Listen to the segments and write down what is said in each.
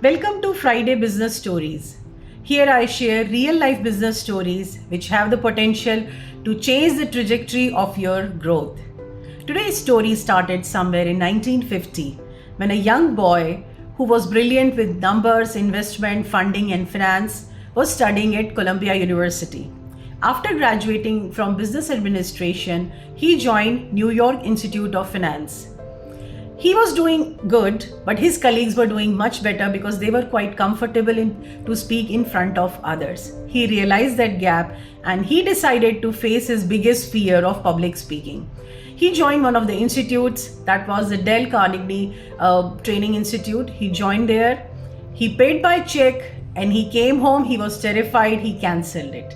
Welcome to Friday Business Stories. Here I share real life business stories which have the potential to change the trajectory of your growth. Today's story started somewhere in 1950 when a young boy who was brilliant with numbers, investment, funding, and finance was studying at Columbia University. After graduating from business administration, he joined New York Institute of Finance. He was doing good, but his colleagues were doing much better because they were quite comfortable to speak in front of others. He realized that gap and he decided to face his biggest fear of public speaking. He joined one of the institutes, that was the Dale Carnegie Training Institute. He joined there, he paid by check, and he came home. He was terrified, he cancelled it.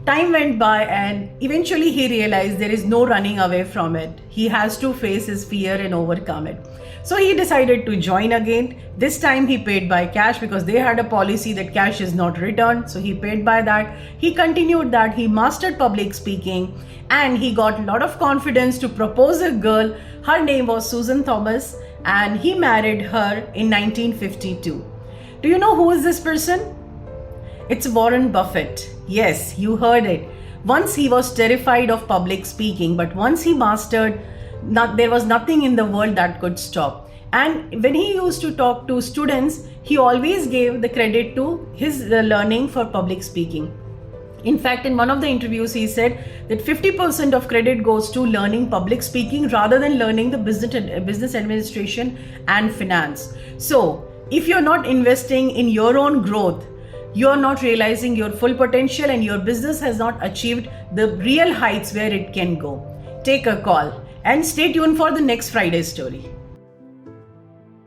Time went by and eventually he realized there is no running away from it. He has to face his fear and overcome it. So he decided to join again. This time he paid by cash because they had a policy that cash is not returned. So he paid by that. He continued that. He mastered public speaking and he got a lot of confidence to propose a girl. Her name was Susan Thomas and he married her in 1952. Do you know who is this person? It's Warren Buffett. Yes, you heard it. Once he was terrified of public speaking, but once he mastered, there was nothing in the world that could stop. And when he used to talk to students, he always gave the credit to his learning for public speaking. In fact, in one of the interviews, he said that 50% of credit goes to learning public speaking rather than learning the business administration and finance. So, if you're not investing in your own growth, you're not realizing your full potential and your business has not achieved the real heights where it can go. Take a call and stay tuned for the next Friday story.